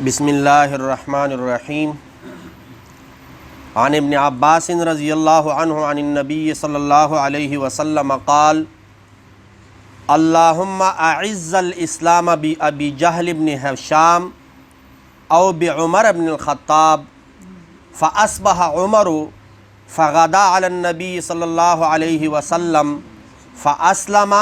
بسم اللہ الرحمن الرحیم عن ابن عباس رضی اللہ عنہ عن النبی صلی اللہ علیہ وسلم قال اللہم اعز الاسلام بأبی جہل بن ہشام او بعمر بن الخطاب فاصبح عمر فغدا علی النبی صلی اللہ علیہ وسلم فاسلم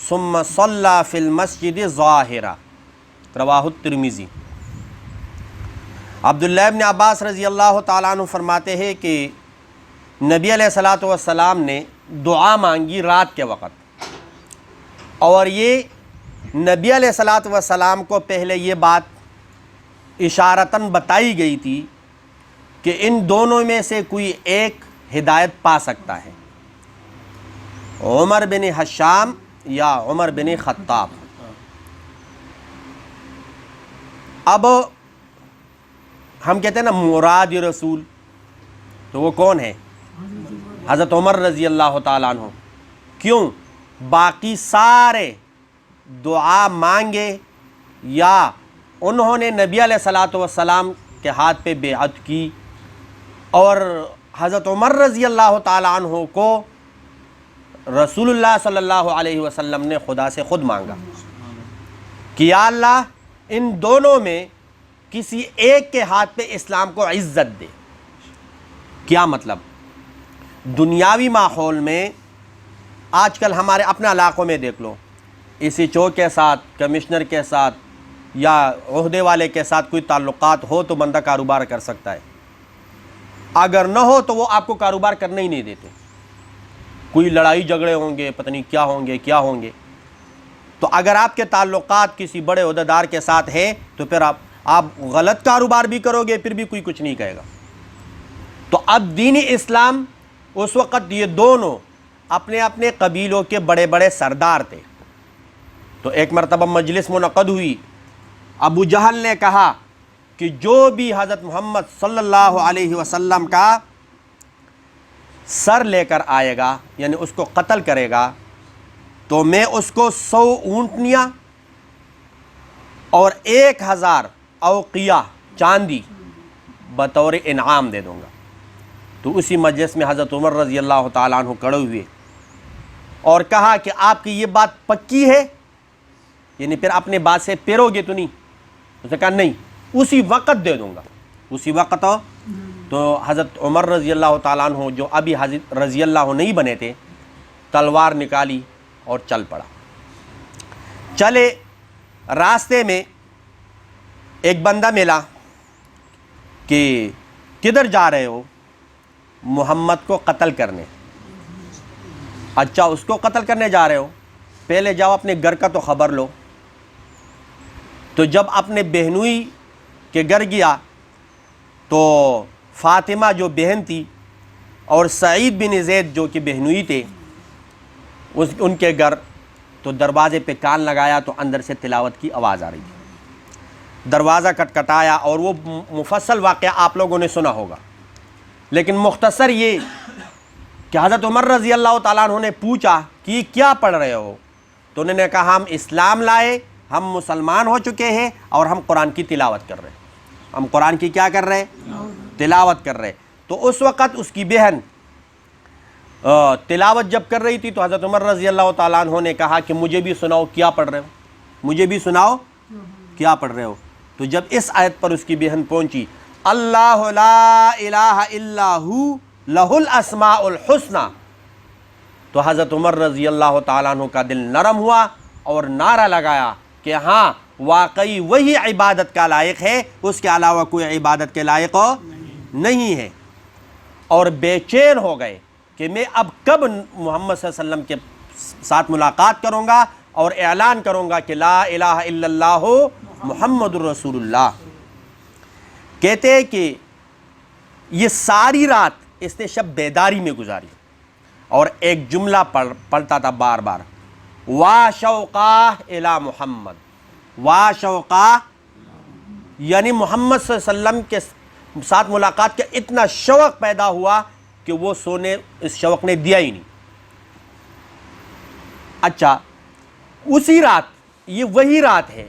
ثم صلی فی المسجد ظاہرا رواہ الترمذی۔ عبداللہ ابن عباس رضی اللہ تعالیٰ عنہ فرماتے ہیں کہ نبی علیہ الصلاۃ والسلام نے دعا مانگی رات کے وقت، اور یہ نبی علیہ الصلاۃ والسلام کو پہلے یہ بات اشارتاً بتائی گئی تھی کہ ان دونوں میں سے کوئی ایک ہدایت پا سکتا ہے، عمر بن ہشام یا عمر بن خطاب۔ اب ہم کہتے ہیں نا مراد رسول، تو وہ کون ہے؟ حضرت عمر رضی اللہ تعالیٰ عنہ۔ کیوں؟ باقی سارے دعا مانگے یا انہوں نے نبی علیہ الصلاۃ والسلام کے ہاتھ پہ بیعت کی، اور حضرت عمر رضی اللہ تعالیٰ عنہ کو رسول اللہ صلی اللہ علیہ وسلم نے خدا سے خود مانگا کہ یا اللہ ان دونوں میں کسی ایک کے ہاتھ پہ اسلام کو عزت دے۔ کیا مطلب؟ دنیاوی ماحول میں آج کل ہمارے اپنے علاقوں میں دیکھ لو، اسی چوک کے ساتھ، کمشنر کے ساتھ یا عہدے والے کے ساتھ کوئی تعلقات ہو تو بندہ کاروبار کر سکتا ہے، اگر نہ ہو تو وہ آپ کو کاروبار کرنے ہی نہیں دیتے۔ کوئی لڑائی جھگڑے ہوں گے، پتہ نہیں کیا ہوں گے۔ تو اگر آپ کے تعلقات کسی بڑے عہدیدار کے ساتھ ہیں تو پھر آپ غلط کاروبار بھی کرو گے، پھر بھی کوئی کچھ نہیں کہے گا۔ تو اب دین اسلام اس وقت یہ دونوں اپنے اپنے قبیلوں کے بڑے بڑے سردار تھے۔ تو ایک مرتبہ مجلس منعقد ہوئی، ابو جہل نے کہا کہ جو بھی حضرت محمد صلی اللہ علیہ وسلم کا سر لے کر آئے گا، یعنی اس کو قتل کرے گا، تو میں اس کو 100 اونٹنیاں اور 1000 اوقیہ چاندی بطور انعام دے دوں گا۔ تو اسی مجلس میں حضرت عمر رضی اللہ تعالیٰ عنہ کھڑے ہوئے اور کہا کہ آپ کی یہ بات پکی ہے، یعنی پھر اپنے بات سے پھرو گے تو نہیں؟ اس نے کہا نہیں، اسی وقت دے دوں گا، اسی وقت۔ تو حضرت عمر رضی اللہ تعالیٰ عنہ جو ابھی حضرت رضی اللہ نہیں بنے تھے، تلوار نکالی اور چل پڑا۔ چلے، راستے میں ایک بندہ ملا کہ کدھر جا رہے ہو؟ محمد کو قتل کرنے۔ اچھا، اس کو قتل کرنے جا رہے ہو؟ پہلے جاؤ اپنے گھر کا تو خبر لو۔ تو جب اپنے بہنوئی کے گھر گیا تو فاطمہ جو بہن تھی اور سعید بن زید جو کہ بہنوئی تھے ان کے گھر، تو دروازے پہ کان لگایا تو اندر سے تلاوت کی آواز آ رہی تھی۔ دروازہ کٹکھٹایا، اور وہ مفصل واقعہ آپ لوگوں نے سنا ہوگا، لیکن مختصر یہ کہ حضرت عمر رضی اللہ تعالیٰ عنہ نے پوچھا کہ کیا پڑھ رہے ہو؟ تو انہوں نے کہا ہم اسلام لائے، ہم مسلمان ہو چکے ہیں، اور ہم قرآن کی تلاوت کر رہے ہیں۔ ہم قرآن کی کیا کر رہے ہیں؟ تلاوت کر رہے۔ تو اس وقت اس کی بہن تلاوت جب کر رہی تھی تو حضرت عمر رضی اللہ تعالیٰ عنہ نے کہا کہ مجھے بھی سناؤ کیا پڑھ رہے ہو، مجھے بھی سناؤ کیا پڑھ رہے ہو۔ تو جب اس آیت پر اس کی بہن پہنچی، اللہ لا الہ الا ہو لہ الاسماء الحسنی، تو حضرت عمر رضی اللہ تعالیٰ عنہ کا دل نرم ہوا اور نعرہ لگایا کہ ہاں واقعی وہی عبادت کا لائق ہے، اس کے علاوہ کوئی عبادت کے لائق نہیں ہے۔ اور بے چین ہو گئے کہ میں اب کب محمد صلی اللہ علیہ وسلم کے ساتھ ملاقات کروں گا اور اعلان کروں گا کہ لا الہ الا اللہ محمد الرسول اللہ۔ کہتے ہیں کہ یہ ساری رات اس نے شب بیداری میں گزاری، اور ایک جملہ پڑھتا تھا بار بار، وا شوقا الی محمد، وا شوقا، یعنی محمد صلی اللہ علیہ وسلم کے ساتھ ملاقات کا اتنا شوق پیدا ہوا کہ وہ سونے اس شوق نے دیا ہی نہیں۔ اچھا، اسی رات، یہ وہی رات ہے